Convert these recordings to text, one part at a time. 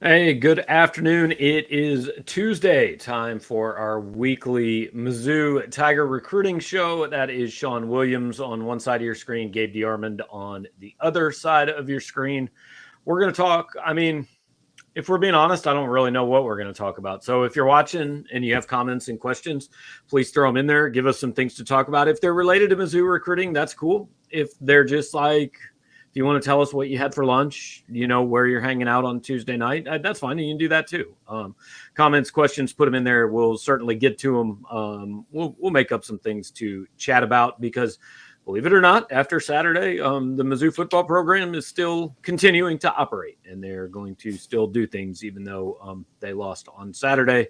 Hey, good afternoon. It is Tuesday, time for our weekly Mizzou Tiger recruiting show. That is Sean Williams on one side of your screen, Gabe DeArmond on the other side of your screen. We're going to talk, if we're being honest, I don't really know what we're going to talk about. So if you're watching and you have comments and questions, please throw them in there. Give us some things to talk about. If they're related to Mizzou recruiting, that's cool. If they're just like, if you want to tell us what you had for lunch, where you're hanging out on Tuesday night, that's fine. You can do that too. Comments, questions, put them in there. We'll certainly get to them. We'll make up some things to chat about because, believe it or not, after Saturday, the Mizzou football program is still continuing to operate, and they're going to still do things even though they lost on Saturday.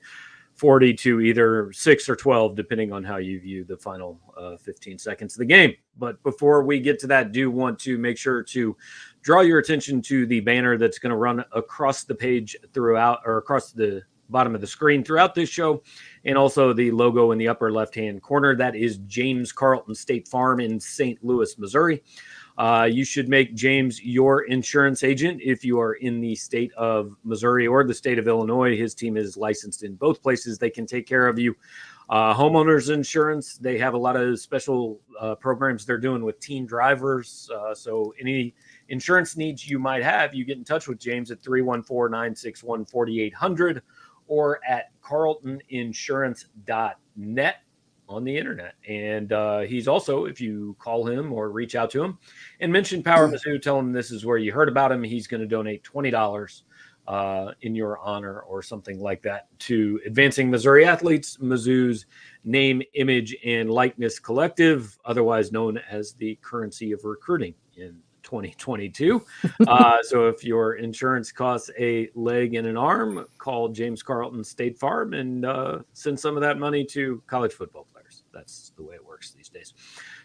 40 to either 6 or 12, depending on how you view the final 15 seconds of the game. But before we get to that, do want to make sure to draw your attention to the banner that's going to run across the page throughout, or across the bottom of the screen throughout this show, and also the logo in the upper left-hand corner. That is James Carlton State Farm in St. Louis, Missouri. You should make James your insurance agent if you are in the state of Missouri or the state of Illinois. His team is licensed in both places. They can take care of you. Homeowners insurance, they have a lot of special programs they're doing with teen drivers. So any insurance needs you might have, you get in touch with James at 314-961-4800 or at carltoninsurance.net. on the internet. And he's also, if you call him or reach out to him and mention Power Mizzou, tell him this is where you heard about him, he's going to donate $20 in your honor or something like that to Advancing Missouri Athletes, Mizzou's name, image, and likeness collective, otherwise known as the currency of recruiting in 2022. So if your insurance costs a leg and an arm, call James Carlton State Farm and send some of that money to college football players. That's the way it works these days.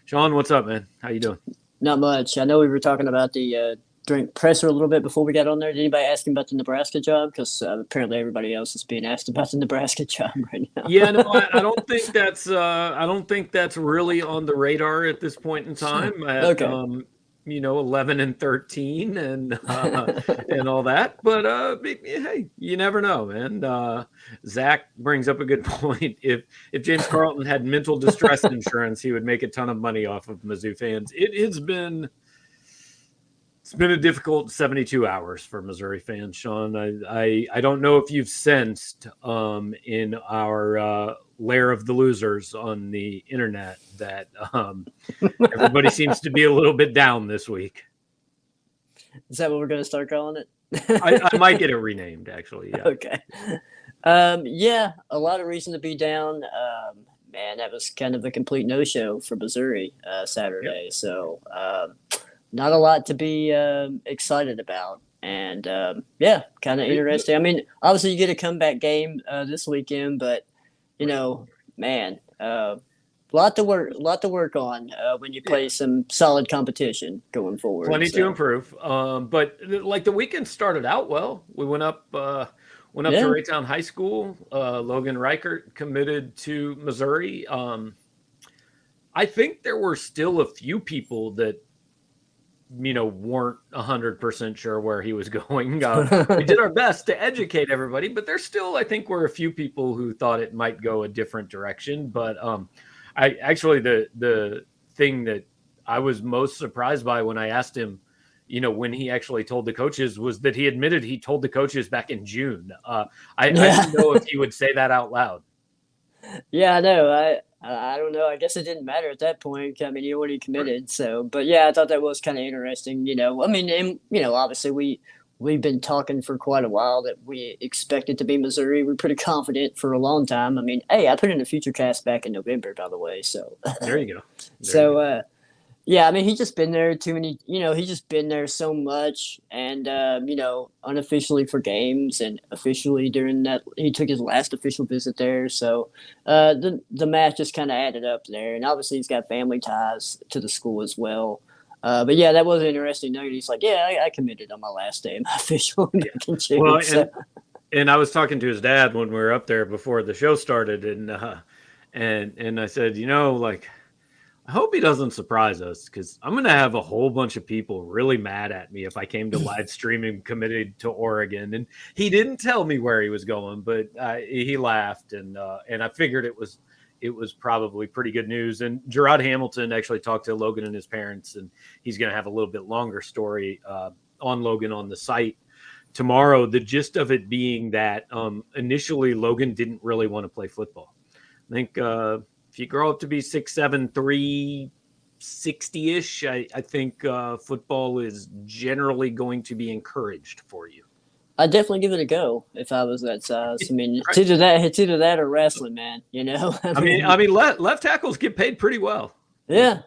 Sean, what's up, man? How you doing? Not much. I know we were talking about the during presser a little bit before we got on there. Did anybody ask him about the Nebraska job? Because apparently everybody else is being asked about the Nebraska job right now. Yeah, no, I don't think that's really on the radar at this point in time. Okay. 11 and 13 and all that. But hey, you never know, man. Zach brings up a good point. If James Carlton had mental distress insurance, he would make a ton of money off of Mizzou fans. It's been a difficult 72 hours for Missouri fans, Sean. I don't know if you've sensed in our lair of the losers on the internet that everybody seems to be a little bit down this week. Is that what we're going to start calling it? I might get it renamed, actually. Yeah. Okay. Yeah, a lot of reason to be down. Man, that was kind of a complete no-show for Missouri Saturday. Yep. So not a lot to be excited about. And, yeah, kind of interesting. I mean, obviously you get a comeback game this weekend, but, man, a lot to work on when you play some solid competition going forward. Plenty to improve. But like the weekend started out well. We went up to Raytown High School. Logan Reichert committed to Missouri. I think there were still a few people that weren't 100% sure where he was going. We did our best to educate everybody, but there still, I think, were a few people who thought it might go a different direction. But I actually, the thing that I was most surprised by when I asked him, when he actually told the coaches, was that he admitted he told the coaches back in June. I didn't know if he would say that out loud. Yeah, I know. I don't know. I guess it didn't matter at that point. I mean, he already committed. So, but yeah, I thought that was kind of interesting. I mean, and, obviously we've been talking for quite a while that we expected to be Missouri. We're pretty confident for a long time. I mean, hey, I put in a future cast back in November, by the way. So there you go. Yeah, I mean, he's just been there too many, he's just been there so much and, unofficially for games and officially during that, he took his last official visit there. So the math just kind of added up there. And obviously he's got family ties to the school as well. But yeah, that was an interesting note. He's like, yeah, I committed on my last day of my official back in June. Well, and I was talking to his dad when we were up there before the show started. And I said, I hope he doesn't surprise us because I'm going to have a whole bunch of people really mad at me if I came to live streaming committed to Oregon. And he didn't tell me where he was going, but he laughed, and I figured it was probably pretty good news. And Gerard Hamilton actually talked to Logan and his parents, and he's going to have a little bit longer story on Logan on the site tomorrow. The gist of it being that initially Logan didn't really want to play football. I think if you grow up to be 6'7", 360-ish, I think football is generally going to be encouraged for you. I'd definitely give it a go if I was that size. I mean, Right. it's either that or wrestling, man. You know. I mean, left tackles get paid pretty well. Yeah,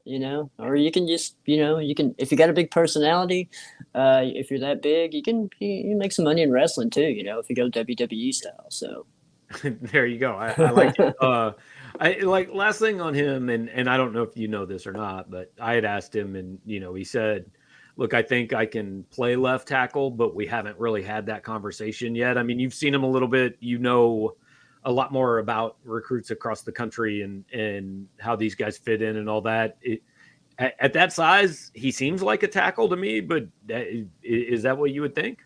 you know, or you can just, you can, if you got a big personality, if you're that big, you make some money in wrestling too, if you go WWE style. So there you go. I like it. I like last thing on him, and I don't know if you know this or not, but I had asked him, and he said, look, I think I can play left tackle, but we haven't really had that conversation yet. I mean, you've seen him a little bit, a lot more about recruits across the country and how these guys fit in and all that. At that size, he seems like a tackle to me, but is that what you would think?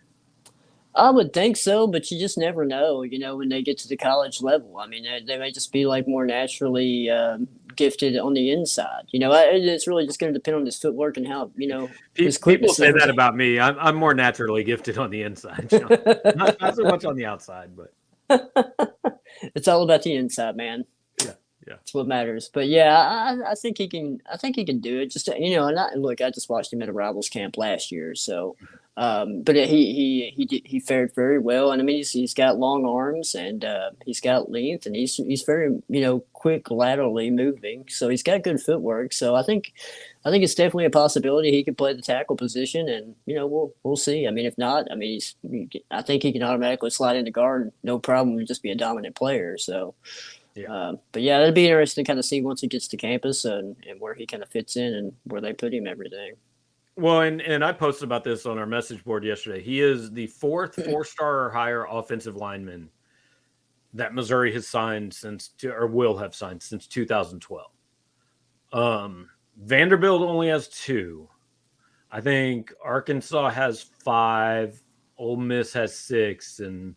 I would think so, but you just never know, when they get to the college level. I mean, they may just be like more naturally gifted on the inside. It's really just going to depend on his footwork and how, his people quickness. say that about me. I'm more naturally gifted on the inside, not so much on the outside, but it's all about the inside, man. Yeah. That's what matters. But yeah, I think he can. I think he can do it. Just and look, I just watched him at a Rivals camp last year, so. But he fared very well, and I mean he's got long arms and he's got length, and he's very quick laterally moving, so he's got good footwork. So I think it's definitely a possibility he could play the tackle position, and we'll see. I mean, if not, I mean I think he can automatically slide into guard, no problem, and just be a dominant player. So. Yeah. But yeah, it'd be interesting to kind of see once he gets to campus and where he kind of fits in and where they put him everything. Well, and I posted about this on our message board yesterday. He is the fourth 4-star or higher offensive lineman that Missouri has signed will have signed since 2012. Vanderbilt only has 2. I think Arkansas has 5. Ole Miss has 6, and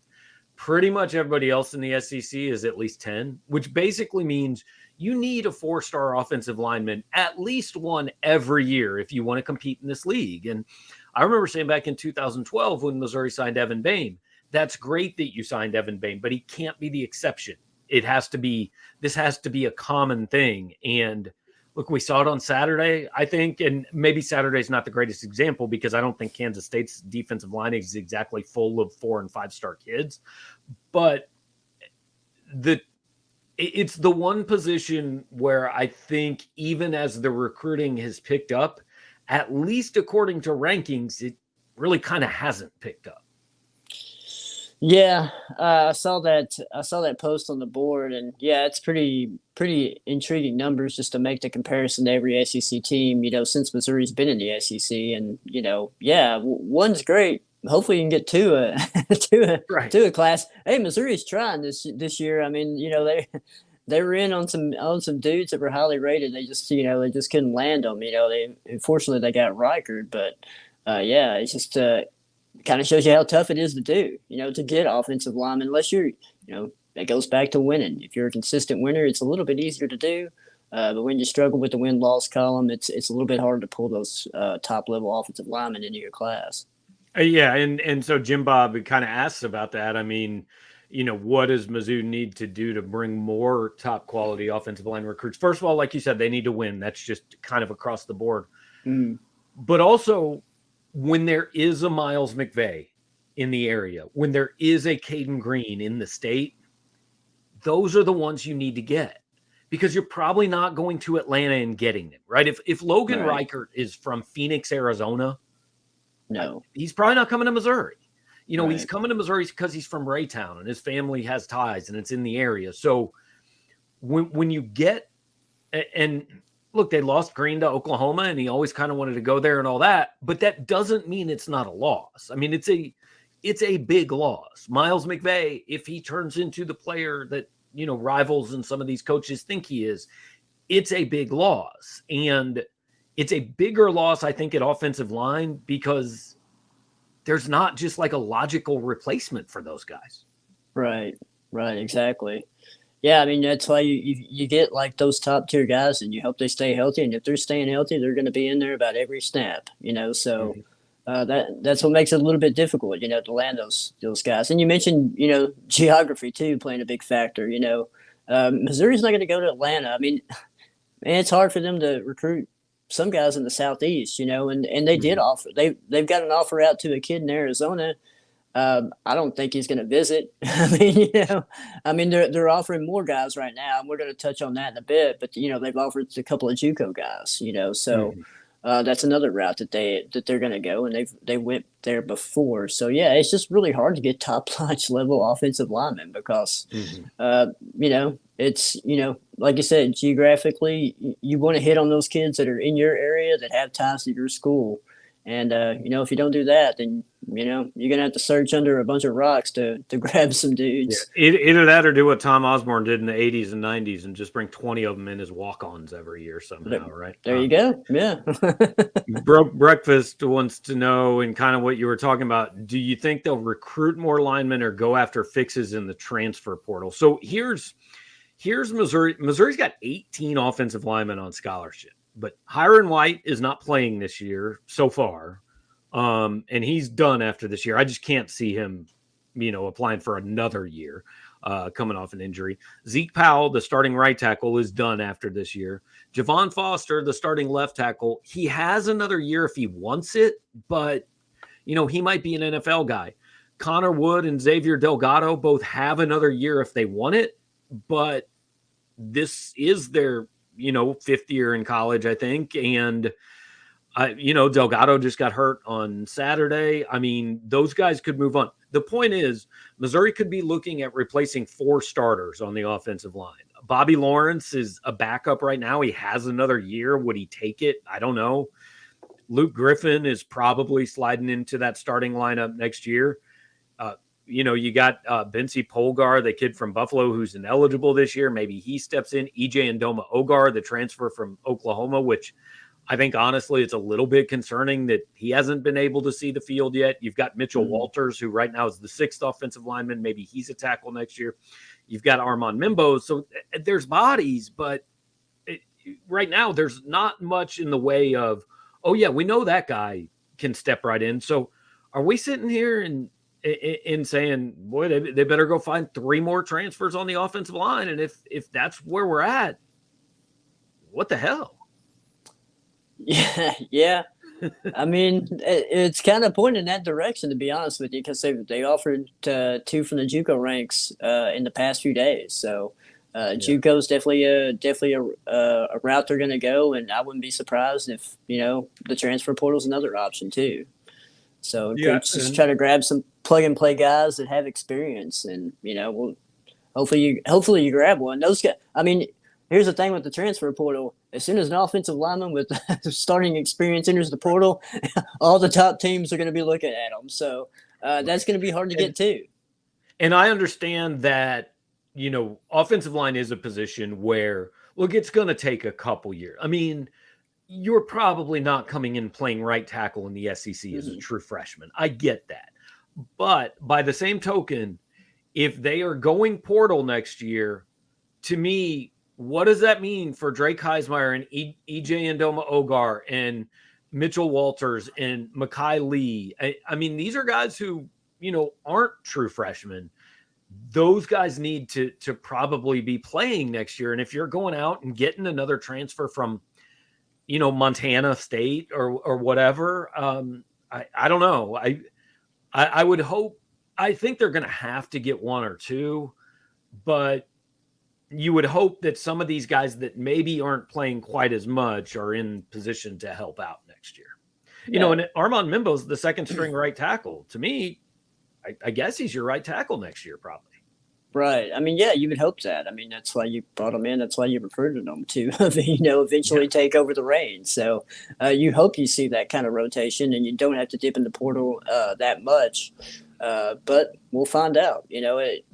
pretty much everybody else in the SEC is at least 10, which basically means you need a 4-star offensive lineman, at least one every year if you want to compete in this league. And I remember saying back in 2012 when Missouri signed Evan Bain, that's great that you signed Evan Bain, but he can't be the exception. This has to be a common thing. And look, we saw it on Saturday, I think, and maybe Saturday's not the greatest example because I don't think Kansas State's defensive line is exactly full of 4- and 5-star kids, but it's the one position where I think even as the recruiting has picked up, at least according to rankings, it really kind of hasn't picked up. Yeah, I saw that post on the board, and yeah, it's pretty intriguing numbers just to make the comparison to every SEC team, since Missouri's been in the SEC, and yeah, one's great. Hopefully, you can get to a class. Hey, Missouri's trying this year. I mean, they were in on some dudes that were highly rated. They just they just couldn't land them. Unfortunately they got Reichert, but yeah, it's just kind of shows you how tough it is to do. To get offensive linemen, unless you're it goes back to winning. If you're a consistent winner, it's a little bit easier to do. But when you struggle with the win-loss column, it's a little bit harder to pull those top-level offensive linemen into your class. Yeah, and so Jim Bob kind of asks about that. I mean, what does Mizzou need to do to bring more top-quality offensive line recruits? First of all, like you said, they need to win. That's just kind of across the board. Mm. But also, when there is a Miles McVay in the area, when there is a Caden Green in the state, those are the ones you need to get. Because you're probably not going to Atlanta and getting them, right? If Logan Reichert is from Phoenix, Arizona, no, he's probably not coming to Missouri. Right. He's coming to Missouri because he's from Raytown and his family has ties and it's in the area. So when you get, and look, they lost Green to Oklahoma and he always kind of wanted to go there and all that, but that doesn't mean it's not a loss. I mean, it's a big loss. Miles McVay, if he turns into the player that, rivals and some of these coaches think he is, it's a big loss. And it's a bigger loss, I think, at offensive line because there's not just like a logical replacement for those guys. Right. Right. Exactly. Yeah, I mean that's why you get like those top tier guys, and you hope they stay healthy. And if they're staying healthy, they're going to be in there about every snap. So that's what makes it a little bit difficult, to land those guys. And you mentioned geography too playing a big factor. Missouri's not going to go to Atlanta. I mean, man, it's hard for them to recruit some guys in the Southeast. And they did offer they've got an offer out to a kid in Arizona. I don't think he's going to visit. I mean, they're offering more guys right now, and we're going to touch on that in a bit. But they've offered a couple of JUCO guys. So that's another route that they're going to go, and they went there before. So yeah, it's just really hard to get top notch level offensive linemen because it's like you said, geographically you want to hit on those kids that are in your area that have ties to your school. And, if you don't do that, then, you're going to have to search under a bunch of rocks to grab some dudes. Yeah. Either that or do what Tom Osborne did in the 80s and 90s and just bring 20 of them in as walk-ons every year somehow, right? There you go. Yeah. Breakfast wants to know, and kind of what you were talking about, do you think they'll recruit more linemen or go after fixes in the transfer portal? So here's Missouri. Missouri's got 18 offensive linemen on scholarship. But Hiron White is not playing this year so far, and he's done after this year. I just can't see him, applying for another year coming off an injury. Zeke Powell, the starting right tackle, is done after this year. Javon Foster, the starting left tackle, he has another year if he wants it, but, he might be an NFL guy. Connor Wood and Xavier Delgado both have another year if they want it, but this is their fifth year in college, I think. And, Delgado just got hurt on Saturday. I mean, those guys could move on. The point is, Missouri could be looking at replacing 4 starters on the offensive line. Bobby Lawrence is a backup right now. He has another year. Would he take it? I don't know. Luke Griffin is probably sliding into that starting lineup next year. You got Bency Polgar, the kid from Buffalo, who's ineligible this year. Maybe he steps in. EJ Ndoma Ogar, the transfer from Oklahoma, which I think, honestly, it's a little bit concerning that he hasn't been able to see the field yet. You've got Mitchell Walters, who right now is the 6th offensive lineman. Maybe he's a tackle next year. You've got Armand Mimbo. So there's bodies, but right now there's not much in the way of, oh, yeah, we know that guy can step right in. So are we sitting here and saying, boy, they better go find 3 more transfers on the offensive line? And if that's where we're at, what the hell? Yeah. I mean, it's kind of pointing in that direction, to be honest with you, because they offered 2 from the JUCO ranks in the past few days. So JUCO is definitely a route they're going to go, and I wouldn't be surprised if the transfer portal is another option too. So just try to grab some plug and play guys that have experience, and hopefully you grab one. Those guys. I mean, here's the thing with the transfer portal: as soon as an offensive lineman with starting experience enters the portal, all the top teams are going to be looking at them. So that's going to be hard to get to. And I understand that offensive line is a position where, look, it's going to take a couple years. I mean, you're probably not coming in playing right tackle in the SEC as a true freshman. I get that. But by the same token, if they are going portal next year, to me, what does that mean for Drake Heismeyer and EJ Ndoma Ogar and Mitchell Walters and Makai Lee? I mean, these are guys who, aren't true freshmen. Those guys need to probably be playing next year. And if you're going out and getting another transfer from, Montana State or whatever, I don't know. I would hope. I think they're going to have to get 1 or 2, but you would hope that some of these guys that maybe aren't playing quite as much are in position to help out next year. And Armand Mimbo's the 2nd string right tackle. To me, I guess he's your right tackle next year, probably. Right. I mean, yeah, you would hope that. I mean, that's why you brought him in. That's why you recruited him to, eventually take over the reins. So you hope you see that kind of rotation, and you don't have to dip in the portal that much. But we'll find out.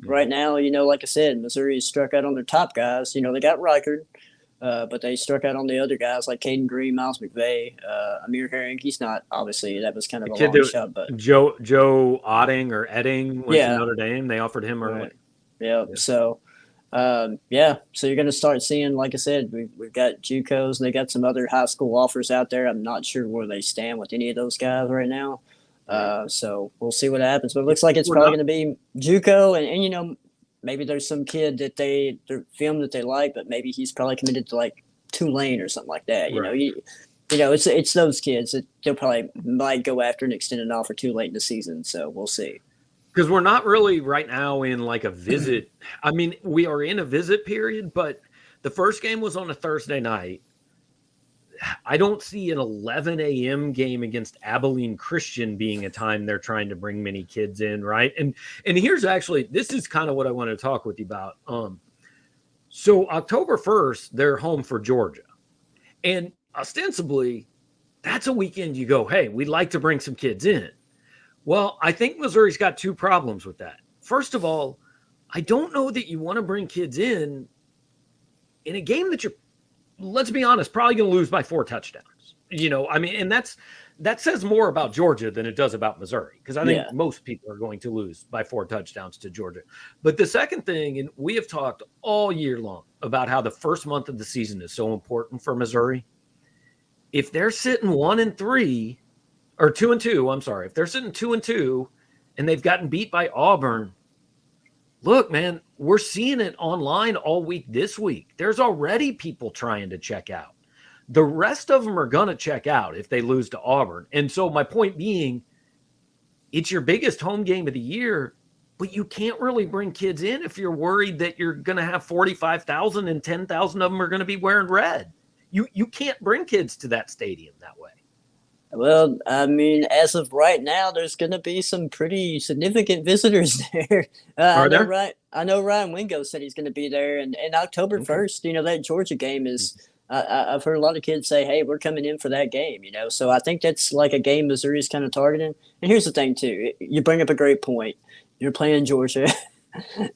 Right now, like I said, Missouri has struck out on their top guys. They got Reichert. But they struck out on the other guys like Caden Green, Miles McVay, Amir Herring. He's not, obviously, that was kind of The a kid long that shot, but Joe Otting or Edding went to yeah, Notre Dame. They offered him early. right. Yeah. Yeah. So, yeah. So you're going to start seeing, like I said, we've got JUCOs and they got some other high school offers out there. I'm not sure where they stand with any of those guys right now. Right. So we'll see what happens. But it looks like it's We're probably not. going to be JUCO, and maybe there's some kid that they're film that they like, but maybe he's probably committed to like Tulane or something like that. Right. It's those kids that they'll probably might go after and extend an offer too late in the season. So we'll see. Because we're not really right now in like a visit. I mean, we are in a visit period, but the first game was on a Thursday night. I don't see an 11 a.m. game against Abilene Christian being a time they're trying to bring many kids in, right? And here's actually, this is kind of what I want to talk with you about. So October 1st, they're home for Georgia. And ostensibly, that's a weekend you go, hey, we'd like to bring some kids in. Well, I think Missouri's got two problems with that. First of all, I don't know that you want to bring kids in a game that you're, let's be honest, probably going to lose by 4 touchdowns. And that says more about Georgia than it does about Missouri, because I think most people are going to lose by 4 touchdowns to Georgia. But the second thing, and we have talked all year long about how the first month of the season is so important for Missouri. If they're sitting 1-3 or 2-2, I'm sorry, if they're sitting 2-2 and they've gotten beat by Auburn, look, man, we're seeing it online all week this week. There's already people trying to check out. The rest of them are going to check out if they lose to Auburn. And so my point being, it's your biggest home game of the year, but you can't really bring kids in if you're worried that you're going to have 45,000 and 10,000 of them are going to be wearing red. You can't bring kids to that stadium that way. Well, I mean, as of right now, there's going to be some pretty significant visitors there. Are there? I know Ryan Wingo said he's going to be there, and October 1st, that Georgia game is. I've heard a lot of kids say, "Hey, we're coming in for that game," So I think that's like a game Missouri's kind of targeting. And here's the thing, too. You bring up a great point. You're playing Georgia.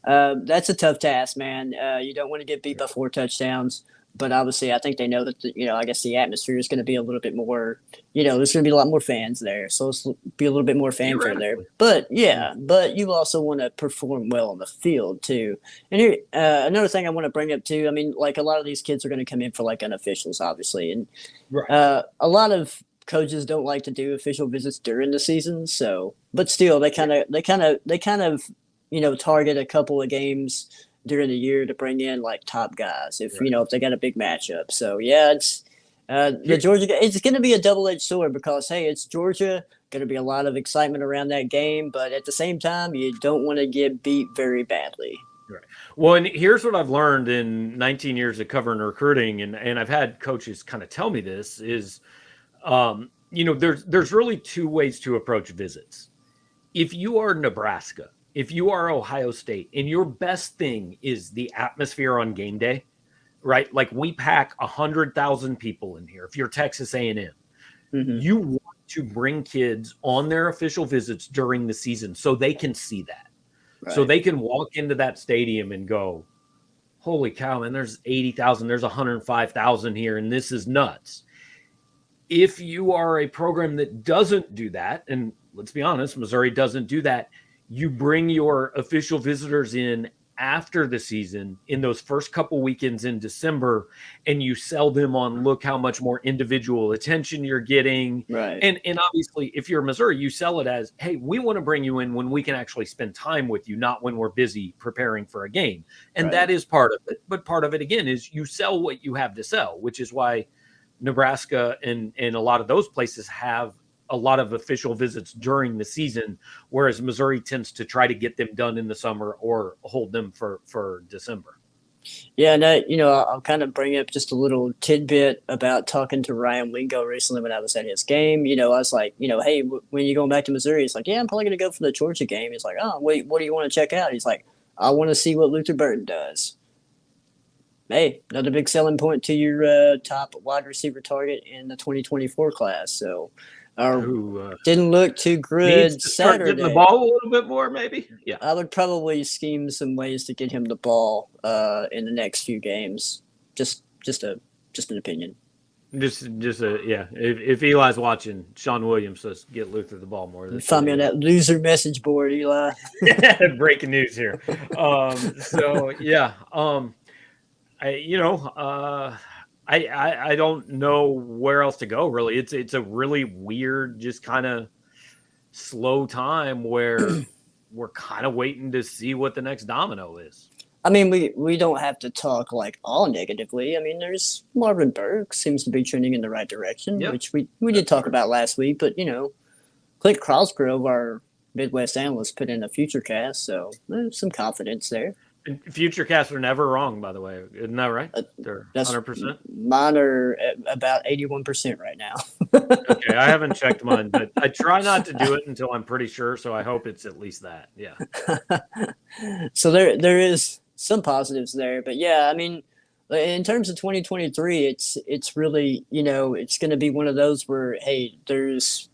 That's a tough task, man. You don't want to get beat by 4 touchdowns. But obviously, I think they know that, I guess the atmosphere is going to be a little bit more, there's going to be a lot more fans there. So it's be a little bit more fanfare there. But, but you also want to perform well on the field, too. And here, another thing I want to bring up, too, I mean, like a lot of these kids are going to come in for like unofficials, obviously. And a lot of coaches don't like to do official visits during the season. So, but still, they kind of, target a couple of games during the year to bring in like top guys if they got a big matchup. So it's the Georgia. It's going to be a double-edged sword because it's Georgia. Going to be a lot of excitement around that game, but at the same time, you don't want to get beat very badly. Right. Well, and here's what I've learned in 19 years of covering recruiting, and I've had coaches kind of tell me this is, there's really 2 ways to approach visits. If you are Nebraska, if you are Ohio State and your best thing is the atmosphere on game day, right? Like we pack 100,000 people in here. If you're Texas A&M, you want to bring kids on their official visits during the season so they can see that. Right. So they can walk into that stadium and go, holy cow, man, there's 80,000, there's 105,000 here, and this is nuts. If you are a program that doesn't do that, and let's be honest, Missouri doesn't do that, you bring your official visitors in after the season in those first couple weekends in December, and you sell them on, look how much more individual attention you're getting. Right. And obviously, if you're Missouri, you sell it as, hey, we want to bring you in when we can actually spend time with you, not when we're busy preparing for a game. And that is part of it. But part of it, again, is you sell what you have to sell, which is why Nebraska and a lot of those places have a lot of official visits during the season, whereas Missouri tends to try to get them done in the summer or hold them for December. Yeah, and I'll kind of bring up just a little tidbit about talking to Ryan Wingo recently when I was at his game. I was like, hey, when you going back to Missouri? He's like, yeah, I'm probably going to go for the Georgia game. He's like, oh, wait, what do you want to check out? He's like, I want to see what Luther Burton does. Hey, another big selling point to your top wide receiver target in the 2024 class. So, didn't look too good Saturday. Getting the ball a little bit more, maybe. Yeah, I would probably scheme some ways to get him the ball in the next few games. Just just an opinion. Just yeah. If Eli's watching, Sean Williams says get Luther the ball more. Find me on that loser message board, Eli. Breaking news here. So yeah. I don't know where else to go. Really, it's a really weird, just kind of slow time where we're kind of waiting to see what the next domino is. I mean, we don't have to talk like all negatively. I mean, there's Marvin Burke seems to be trending in the right direction, which we did talk about last week. But Clint Crosgrove, our Midwest analyst, put in a future cast, so there's some confidence there. And future casts are never wrong, by the way. Isn't that right? They're 100%. Mine are at about 81% right now. Okay, I haven't checked mine, but I try not to do it until I'm pretty sure. So I hope it's at least that. Yeah. So there is some positives there, but yeah, I mean, in terms of 2023, it's really it's going to be one of those where there's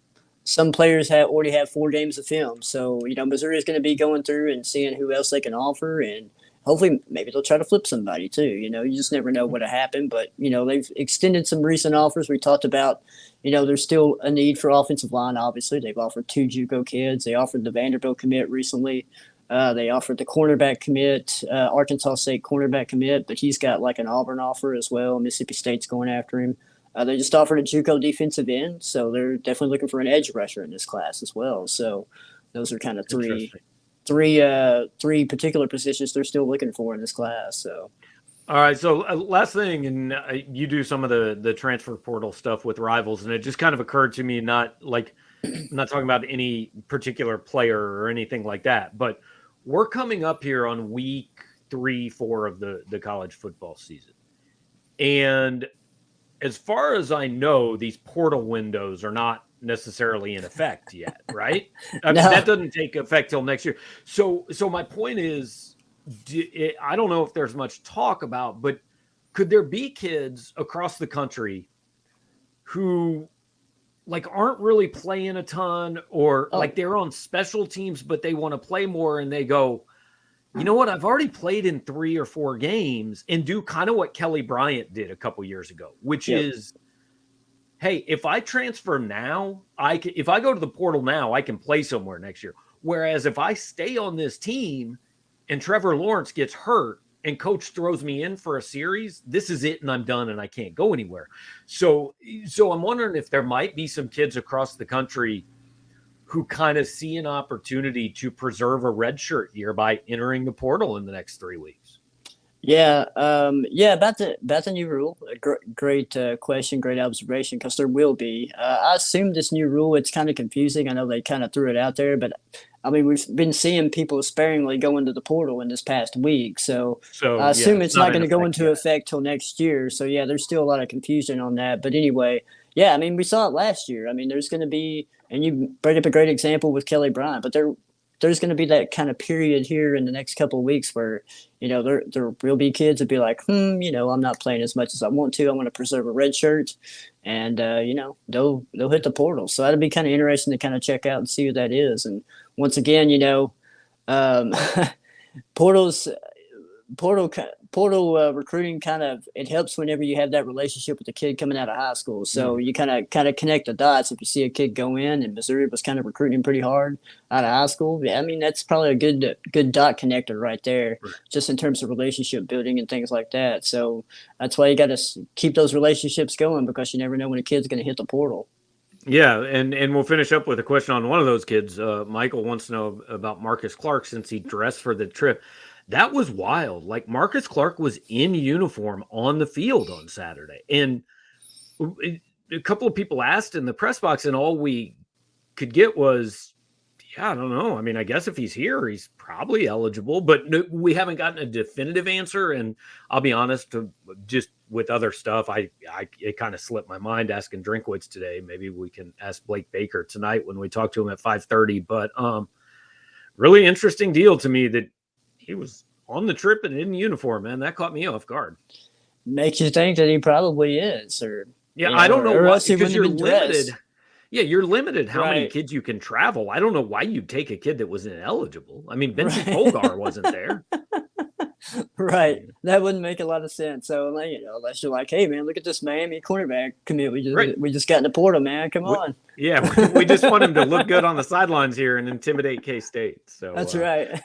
some players already have 4 games of film, so Missouri is going to be going through and seeing who else they can offer, and hopefully maybe they'll try to flip somebody too. You just never know what'll happen, but they've extended some recent offers. We talked about there's still a need for offensive line. Obviously, they've offered 2 JUCO kids. They offered the Vanderbilt commit recently. They offered the cornerback commit, Arkansas State cornerback commit, but he's got like an Auburn offer as well. Mississippi State's going after him. They just offered a JUCO defensive end, so they're definitely looking for an edge rusher in this class as well. So those are kind of three particular positions they're still looking for in this class. So, all right. So last thing, and you do some of the transfer portal stuff with Rivals, and it just kind of occurred to me, not talking about any particular player or anything like that, but we're coming up here on week 3-4 of the college football season, and as far as I know, these portal windows are not necessarily in effect yet, right? I mean, that doesn't take effect till next year. So my point is, I don't know if there's much talk about, but could there be kids across the country who aren't really playing a ton, or they're on special teams, but they want to play more, and they go, you know what? I've already played in 3 or 4 games, and do kind of what Kelly Bryant did a couple years ago, which is, hey, if I transfer now, if I go to the portal now, I can play somewhere next year. Whereas if I stay on this team and Trevor Lawrence gets hurt and coach throws me in for a series, this is it, and I'm done, and I can't go anywhere. So I'm wondering if there might be some kids across the country who kind of see an opportunity to preserve a redshirt year by entering the portal in the next 3 weeks. Yeah. About the new rule. Great question. Great observation. Because there will be. I assume this new rule, it's kind of confusing. I know they kind of threw it out there, but I mean, we've been seeing people sparingly go into the portal in this past week. So I assume it's not going to go into effect till next year. So yeah, there's still a lot of confusion on that. But anyway, yeah, I mean, we saw it last year. I mean, there's going to be, and you brought up a great example with Kelly Bryant, but there's going to be that kind of period here in the next couple of weeks where, there will be kids that be like, I'm not playing as much as I want to. I want to preserve a red shirt, and, they'll hit the portal. So that'll be kind of interesting to kind of check out and see who that is. And once again, portal recruiting kind of, it helps whenever you have that relationship with a kid coming out of high school. So you kind of connect the dots. If you see a kid go in, and Missouri was kind of recruiting him pretty hard out of high school, I mean, that's probably a good dot connector right there, just in terms of relationship building and things like that. So that's why you got to keep those relationships going, because you never know when a kid's going to hit the portal. Yeah, and we'll finish up with a question on one of those kids. Michael wants to know about Marcus Clark, since he dressed for the trip. That was wild. Marcus Clark was in uniform on the field on Saturday. And a couple of people asked in the press box, and all we could get was, I don't know. I mean, I guess if he's here, he's probably eligible, but we haven't gotten a definitive answer. And I'll be honest, just with other stuff, it kind of slipped my mind asking Drinkwitz today. Maybe we can ask Blake Baker tonight when we talk to him at 5:30. But really interesting deal to me that he was on the trip and in uniform, man. That caught me off guard. Makes you think that he probably is, I don't know why, because you're limited. Yeah, you're limited how many kids you can travel. I don't know why you'd take a kid that was ineligible. I mean, Benson Colgar wasn't there. Right. That wouldn't make a lot of sense. So, like, unless you're like, hey, man, look at this Miami cornerback commit. Right. We just got in the portal, man. Come on. We just want him to look good on the sidelines here and intimidate K-State. So That's right.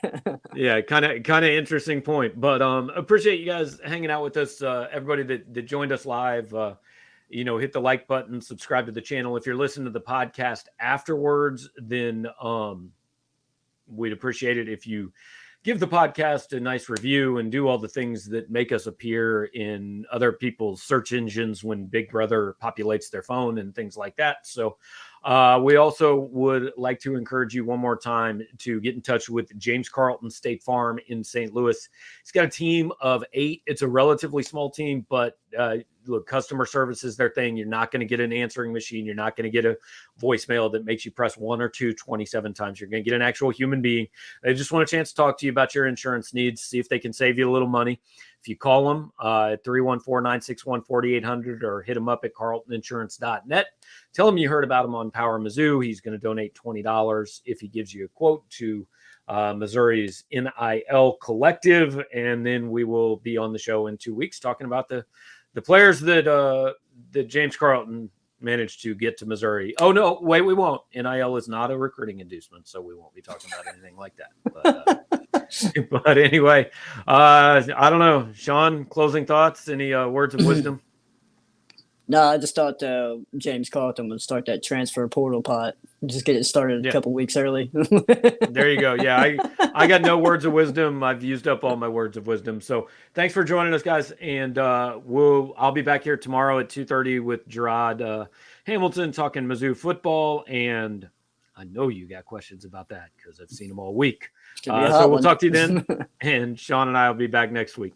yeah, kind of interesting point. But appreciate you guys hanging out with us. Everybody that joined us live. Hit the like button, subscribe to the channel. If you're listening to the podcast afterwards, then we'd appreciate it if you give the podcast a nice review and do all the things that make us appear in other people's search engines when Big Brother populates their phone and things like that. So we also would like to encourage you one more time to get in touch with James Carlton State Farm in St. Louis. He's got a team of 8. It's a relatively small team, but look, customer service is their thing. You're not going to get an answering machine. You're not going to get a voicemail that makes you press 1 or 2 27 times. You're going to get an actual human being. They just want a chance to talk to you about your insurance needs, see if they can save you a little money. If you call them at 314-961-4800 or hit them up at carltoninsurance.net, tell him you heard about him on Power Mizzou. He's going to donate $20 if he gives you a quote to Missouri's NIL Collective. And then we will be on the show in 2 weeks talking about the players that James Carlton managed to get to Missouri. Oh, no, wait, we won't. NIL is not a recruiting inducement, so we won't be talking about anything like that. But anyway, I don't know. Sean, closing thoughts? Any words of wisdom? No, I just thought James Carlton would start that transfer portal pot. Just get it started a couple weeks early. There you go. Yeah, I got no words of wisdom. I've used up all my words of wisdom. So thanks for joining us, guys. And I'll be back here tomorrow at 2:30 with Gerard Hamilton talking Mizzou football. And I know you got questions about that because I've seen them all week. So we'll talk to you then. And Sean and I will be back next week.